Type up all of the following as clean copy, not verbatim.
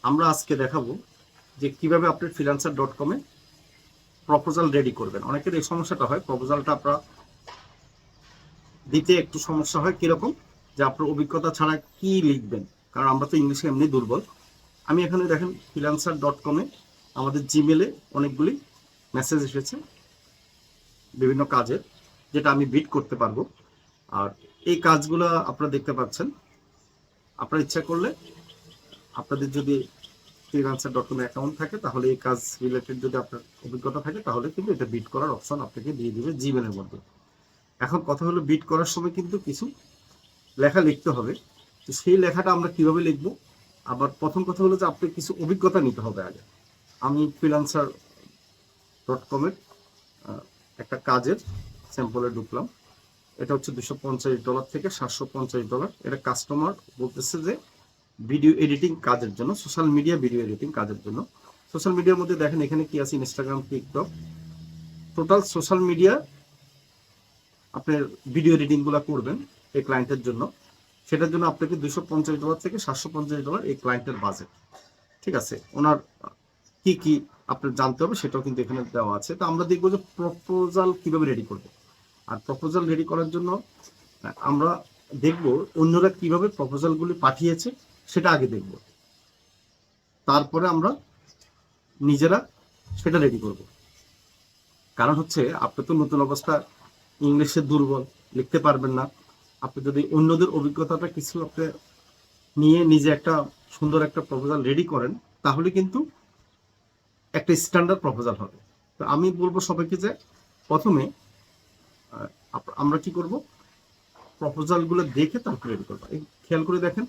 আমরা আজকে দেখাবো যে কিভাবে আপনি freelancer.com-এ প্রপোজাল রেডি করবেন। অনেকের এই সমস্যাটা হয়, প্রপোজালটা আপনারা দিতে একটু সমস্যা হয়। কিরকম? যে আপনার অভিজ্ঞতা ছাড়া কি লিখবেন, কারণ আমরা তো ইংলিশে এমনি দুর্বল। আমি এখানে দেখেন freelancer.com-এ আমাদের জিমেলে অনেকগুলি মেসেজ এসেছে বিভিন্ন কাজের, যেটা আমি বিড করতে পারবো। আর এই কাজগুলো আপনারা দেখতে পাচ্ছেন। আপনারা ইচ্ছা করলে আপনাদের যদি freelancer.com অ্যাকাউন্ট থাকে তাহলে এই কাজ রিলেটেড যদি আপনার অভিজ্ঞতা থাকে তাহলে কিন্তু এটা বিড করার অপশন আপনাকে দিয়ে দিবে জিমেলের মধ্যে। এখন কথা হলো, বিড করার সময় কিন্তু কিছু লেখা লিখতে হবে। তো সেই লেখাটা আমরা কিভাবে লিখবো? আবার প্রথম কথা হলো যে আপনার কিছু অভিজ্ঞতা নিতে হবে আগে। আমি freelancer.com-এর একটা কাজের স্যাম্পলে ঢুকলাম। এটা হচ্ছে $250 থেকে $750। এটা কাস্টমার বলতেছে যে ভিডিও এডিটিং কাজের জন্য, সোশ্যাল মিডিয়া ভিডিও এডিটিং কাজের জন্য। সোশ্যাল মিডিয়ার মধ্যে দেখেন এখানে কি আছে, Instagram, TikTok, total social media আপনার ভিডিও এডিটিং গুলো করবেন এই ক্লায়েন্টের জন্য। সেটার জন্য আপনাকে $250 থেকে $750 এই ক্লায়েন্টের বাজেট। ঠিক আছে, ওনার কি কি আপনার জানতে হবে সেটাও কিন্তু এখানে দেওয়া আছে। তো আমরা দেখবো যে প্রপোজাল কিভাবে রেডি করবো। আর প্রপোজাল রেডি করার জন্য আমরা দেখব অন্যরা কিভাবে প্রপোজালগুলি পাঠিয়েছে সেটা আগে দেখব, তারপরে আমরা নিজেরা সেটা রেডি করব। কারণ হচ্ছে আপনি তো নতুন অবস্থা, ইংলিশে দুর্বল, লিখতে পারবেন না। আপনি যদি অন্যদের অভিজ্ঞতাটা কিছু আপনি নিয়ে নিজে একটা সুন্দর একটা প্রপোজাল রেডি করেন তাহলে কিন্তু একটা স্ট্যান্ডার্ড প্রপোজাল হবে। তো আমি বলবো সবাইকে যে প্রথমে আমরা কি করব, প্রপোজালগুলো দেখে তারপর রেডি করবো। খেয়াল করে দেখেন,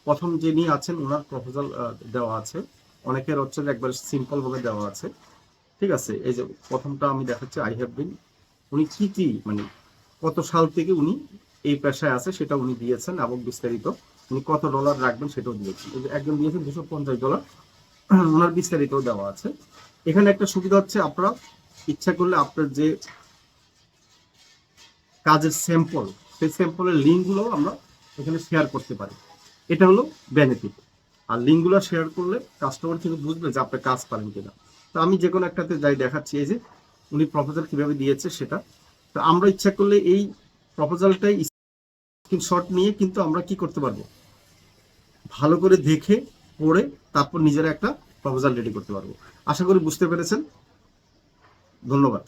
প্রথম যিনি আছেন ওনার প্রপোজাল দেওয়া আছে, অনেকের হচ্ছে যে একবার সিম্পল ভাবে দেওয়া আছে। ঠিক আছে, এই যে প্রথমটা আমি দেখাচ্ছি, আই হ্যাভ বিন, উনি কি কি মানে কত সাল থেকে উনি এই পেশায় আছে সেটা উনি দিয়েছেন এবং বিস্তারিত উনি কত ডলার রাখবেন সেটাও দিয়েছেন। এই যে একজন দিয়েছেন $250, ওনার বিস্তারিত দেওয়া আছে। এখানে একটা সুবিধা হচ্ছে আপনারা ইচ্ছা করলে আপনার যে কাজের স্যাম্পল, সেই স্যাম্পলের লিঙ্কগুলো আমরা এখানে শেয়ার করতে পারি। এটা হলো বেনিফিট। আর লিঙ্কগুলো শেয়ার করলে কাস্টমার কিন্তু বুঝবে যে আপনি কাজ পারেন কিনা। তো আমি যে কোনো একটাতে যাই দেখাচ্ছি, এই যে উনি প্রপোজাল কিভাবে দিয়েছে সেটা। তো আমরা ইচ্ছা করলে এই প্রপোজালটাই স্ক্রিনশট নিয়ে কিন্তু আমরা কি করতে পারবো, ভালো করে দেখে পড়ে তারপর নিজেরা একটা প্রপোজাল রেডি করতে পারবো। আশা করি বুঝতে পেরেছেন। ধন্যবাদ।